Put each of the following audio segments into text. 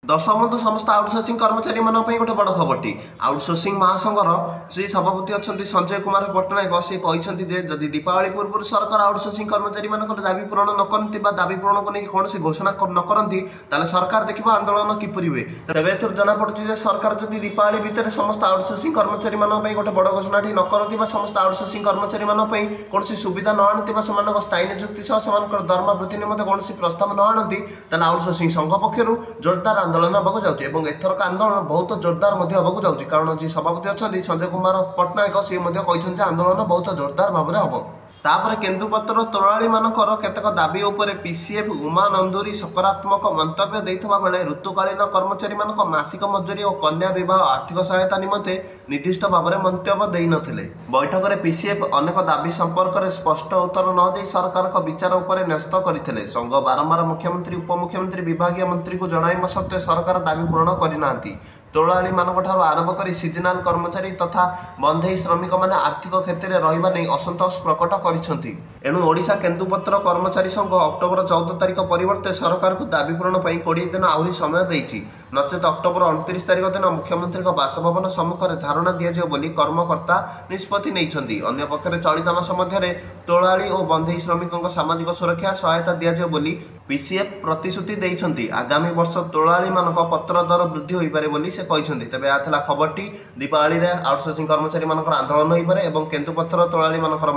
दशमंत समस्त आउटसोर्सिंग कर्मचारी मान गोटे बड़ खबरटी आउटसोर्सिंग महासंघर श्री सभापति अच्छा संजय कुमार पट्टनायक सी कहते जदि दीपावली पूर्व सरकार आउटसोर्सिंग कर्मचारी मान दाबी पूरण न करती दाबी पूरण को लेकिन कौन घोषणा न करती सरकार देखा आंदोलन किपर हुए तेज एथर जमापड़ी सरकार जदि दीपावली भितर समस्त आउटसोर्सिंग कर्मचारी मान गोटे बड़ घोषणा न करती समस्त आउटसोर्सिंग कर्मचारी मान कौन सुविधा न आती स्थायी निजुक्ति सह दरमा वृद्धि निमंते कौन प्रस्ताव न आनती आउटसोर्सिंग संघ पक्षर जोरदार आंदोलन होगा जाऊँगी एथरक आंदोलन बहुत जोरदार होगा जाऊँगी कारण जी सभापति अच्छा संजय कुमार पट्टनायक सी कहते आंदोलन बहुत जोरदार भाव में हम तापर केन्दुपत्र तोलाड़ी मानकर केतक दाबी उपरे पीसीएफ उमा नंदुरी सकारात्मक मंतव्य देइथबा बेले ऋतुकालीन कर्मचारी मानक मासिक मजूरी और कन्या विवाह आर्थिक सहायता निमंते निर्दिष्ट भाव में मंतव्य देई नथिले। बैठक में पीसीएफ अनेक दाबी संपर्क में स्पष्ट उत्तर न दे सरकार विचार उपरे न्यस्त करथिले। संघ बारंबार मुख्यमंत्री उपमुख्यमंत्री विभागीय मंत्री को जणाइबा सत्वे सरकार दाबी पूरण करिनांती। तोलाड़ी मानक ठारू आरंभ कर सीजनाल कर्मचारी तथा बंधई श्रमिक माने आर्थिक क्षेत्र में रहिबा नै असंतोष प्रकट करिसेंती। एणु ओडिशा केन्दुपत्र कर्मचारी संघ अक्टोबर 14 तारिख परिवर्ते सरकार को दाबी पूरण 20 दिन आहरी समय देइछि नचेत अक्टोबर 29 तारिख दिन मुख्यमंत्री बासभवन सम्मुख में धारणा दिया बोली कर्मकर्ता निष्पत्ति नैछंती। अन्य पक्षरे चलित मास मध्य तोलाड़ी और बंधई श्रमिकों सामाजिक सुरक्षा सहायता दिया बोली पीसीएफ प्रतिश्रुति देइछंती। आगामी वर्ष तोलाड़ी मानक पत्र दर वृद्धि होई पारे बोली से कहते तेज यह खबरटी दीपावली रे आउटसोर्सिंग कर्मचारी मानकर आंदोलन हो पारे और केन्दुपत्र तोलाड़ी मानकर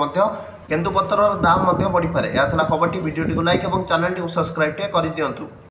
केन्दुपत्र दाम बढ़ी पारे। यह खबरटी वीडियो को लाइक और चैनल को सब्सक्राइब कर दिंतु।